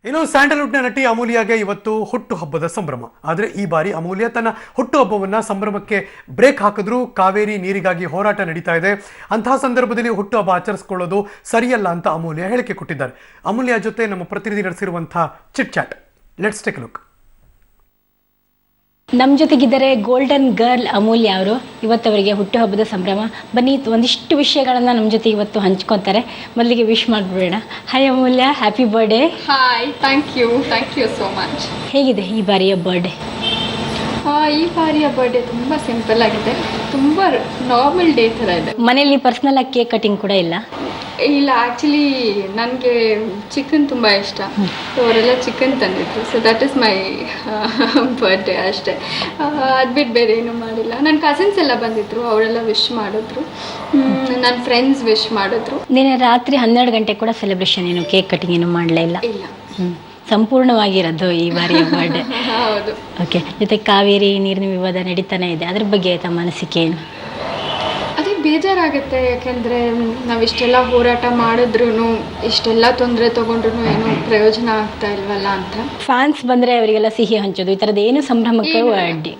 ಇನ್ನು ಸ್ಯಾಂಡಲ್ವುಡ್ನ ನಟಿ ಅಮೂಲ್ಯಗೆ ಇವತ್ತು ಹುಟ್ಟುಹಬ್ಬದ ಸಂಭ್ರಮ. ಆದರೆ ಈ ಬಾರಿ ಅಮೂಲ್ಯ ತನ್ನ ಹುಟ್ಟುಹಬ್ಬವನ್ನ ಸಂಭ್ರಮಕ್ಕೆ ಬ್ರೇಕ್ ಹಾಕಿದ್ರು. ಕಾವೇರಿ ನೀರಿಗಾಗಿ ಹೋರಾಟ ನಡೀತಾ ಇದೆ. ಅಂತಹ ಸಂದರ್ಭದಲ್ಲಿ ಹುಟ್ಟುಹಬ್ಬ ಆಚರಿಸಿಕೊಳ್ಳೋದು ಸರಿಯಲ್ಲ ಅಂತ ಅಮೂಲ್ಯ ಹೇಳಿಕೆ ಕೊಟ್ಟಿದ್ದಾರೆ. ಅಮೂಲ್ಯ ಜೊತೆ ನಮ್ಮ ಪ್ರತಿನಿಧಿ ನಡೆಸಿರುವಂತಹ chit chat. Let's take look. ನಮ್ಮ ಜೊತೆಗಿದ್ದಾರೆ ಗೋಲ್ಡನ್ ಗರ್ಲ್ ಅಮೂಲ್ಯ ಅವರು. ಇವತ್ತವರಿಗೆ ಹುಟ್ಟುಹಬ್ಬದ ಸಂಭ್ರಮ. ಬನ್ನಿ ಒಂದಿಷ್ಟು ವಿಷಯಗಳನ್ನು ನಮ್ಮ ಜೊತೆ ಇವತ್ತು ಹಂಚ್ಕೊತಾರೆ. ಮೊದಲಿಗೆ ವಿಶ್ ಮಾಡಿಬಿಡೋಣ. Hi Amulya, happy birthday. Hi, thank you so much. ಹೇಗಿದೆ ಈ ಬಾರಿಯ ಬರ್ಡೇ? ಈ ಬಾರಿಯ ಬರ್ಡೇ ತುಂಬ ಸಿಂಪಲ್ ಆಗಿದೆ, ತುಂಬ ನಾರ್ಮಲ್ ಡೇ ಥರ ಇದೆ. ಮನೆಯಲ್ಲಿ ಪರ್ಸ್ನಲ್ ಆಗಿ ಕೇಕ್ ಕಟಿಂಗ್ ಕೂಡ ಇಲ್ಲ? ಇಲ್ಲ, ಆ್ಯಕ್ಚುಲಿ ನನಗೆ ಚಿಕನ್ ತುಂಬ ಇಷ್ಟ. ಅವರೆಲ್ಲ ಚಿಕನ್ ತಂದಿದ್ರು, so that is my birthday ಅಷ್ಟೇ. ಅದು ಬಿಟ್ಟು ಬೇರೆ ಏನೂ ಮಾಡಿಲ್ಲ. ನನ್ನ ಕಸಿನ್ಸ್ ಎಲ್ಲ ಬಂದಿದ್ರು, ಅವರೆಲ್ಲ ವಿಶ್ ಮಾಡಿದ್ರು, ನನ್ನ ಫ್ರೆಂಡ್ಸ್ ವಿಶ್ ಮಾಡಿದ್ರು. ನೀನು ರಾತ್ರಿ 12 ಗಂಟೆ ಕೂಡ ಸೆಲೆಬ್ರೇಷನ್ ಏನು ಕೇಕ್ ಕಟಿಂಗ್ ಏನು ಮಾಡಲೇ ಇಲ್ಲ? ಇಲ್ಲ, ಸಂಪೂರ್ಣವಾಗಿರೋದು ಈ ಬಾರಿಯ ಬರ್ಡೇ. ಹೌದು. ಓಕೆ. ಜೊತೆ ಕಾವೇರಿ ನೀರಿನ ವಿವಾದ ನಡೀತಾನೆ ಇದೆ, ಅದ್ರ ಬಗ್ಗೆ ತಮ್ಮ ಅನಿಸಿಕೆ ಏನು? ಅದೇ ಬೇಜಾರಾಗುತ್ತೆ, ಯಾಕೆಂದರೆ ನಾವಿಷ್ಟೆಲ್ಲ ಹೋರಾಟ ಮಾಡಿದ್ರು ಇಷ್ಟೆಲ್ಲ ತೊಂದರೆ ತೊಗೊಂಡ್ರು ಏನೂ ಪ್ರಯೋಜನ ಆಗ್ತಾ ಇಲ್ವಲ್ಲ ಅಂತ. ಫ್ಯಾನ್ಸ್ ಬಂದರೆ ಅವರಿಗೆಲ್ಲ ಸಿಹಿ ಹಂಚೋದು, ಈ ಥರದ್ದು ಏನು ಸಂಭ್ರಮಕ್ಕೆ ಅಡ್ಡಿ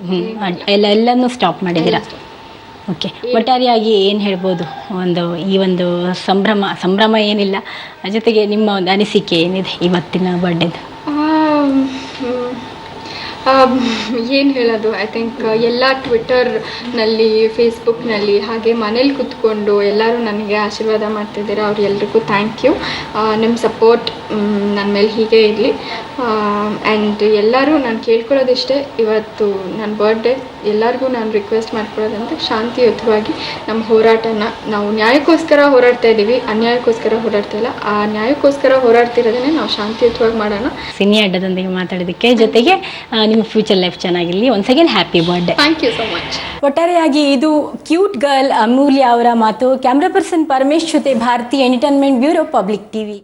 ಎಲ್ಲನೂ ಸ್ಟಾಪ್ ಮಾಡಿದ್ದೀರಾ? ಓಕೆ. ಒಟ್ಟಾರೆಯಾಗಿ ಏನು ಹೇಳ್ಬೋದು, ಈ ಒಂದು ಸಂಭ್ರಮ ಏನಿಲ್ಲ, ಜೊತೆಗೆ ನಿಮ್ಮ ಒಂದು ಅನಿಸಿಕೆ ಏನಿದೆ ಇವತ್ತಿನ ಬರ್ಡೇದು? ಏನು ಹೇಳೋದು, ಐ ಥಿಂಕ್ ಎಲ್ಲ ಟ್ವಿಟರ್ನಲ್ಲಿ, ಫೇಸ್ಬುಕ್ನಲ್ಲಿ, ಹಾಗೆ ಮನೇಲಿ ಕೂತ್ಕೊಂಡು ಎಲ್ಲರೂ ನನಗೆ ಆಶೀರ್ವಾದ ಮಾಡ್ತಿದ್ದೀರಾ. ಅವ್ರೆಲ್ರಿಗೂ ಥ್ಯಾಂಕ್ ಯು. ನಿಮ್ಮ ಸಪೋರ್ಟ್ ನನ್ನ ಮೇಲೆ ಹೀಗೆ ಇರಲಿ. ಆ್ಯಂಡ್ ಎಲ್ಲರೂ ನಾನು ಕೇಳ್ಕೊಳ್ಳೋದಿಷ್ಟೇ, ಇವತ್ತು ನನ್ನ ಬರ್ಡೇ ಎಲ್ಲರಿಗೂ ನಾನು ರಿಕ್ವೆಸ್ಟ್ ಮಾಡ್ಕೊಳ್ಳೋದಂತೆ ಶಾಂತಿಯುತವಾಗಿ ನಮ್ಮ ಹೋರಾಟನ, ನಾವು ನ್ಯಾಯಕ್ಕೋಸ್ಕರ ಹೋರಾಡ್ತಾ ಇದ್ದೀವಿ, ಅನ್ಯಾಯಕ್ಕೋಸ್ಕರ ಹೋರಾಡ್ತಾ ಇಲ್ಲ. ಆ ನ್ಯಾಯಕ್ಕೋಸ್ಕರ ಹೋರಾಡ್ತಿರೋದನ್ನೇ ನಾವು ಶಾಂತಿಯುತವಾಗಿ ಮಾಡೋಣ. ಸಿನಿ ಅಡ್ಡದೊಂದಿಗೆ ಮಾತಾಡೋದಕ್ಕೆ, ಜೊತೆಗೆ ನಿಮ್ಮ ಫ್ಯೂಚರ್ ಲೈಫ್ ಚೆನ್ನಾಗಿರಲಿ. Once again happy birthday. Thank you so much. ಒಟ್ಟಾರೆಯಾಗಿ ಇದು ಕ್ಯೂಟ್ ಗರ್ಲ್ ಅಮೂಲ್ಯ ಅವರ ಮಾತು. ಕ್ಯಾಮ್ರಾ ಪರ್ಸನ್ ಪರಮೇಶ್ ಜೊತೆ Bharathi, entertainment bureau, public TV.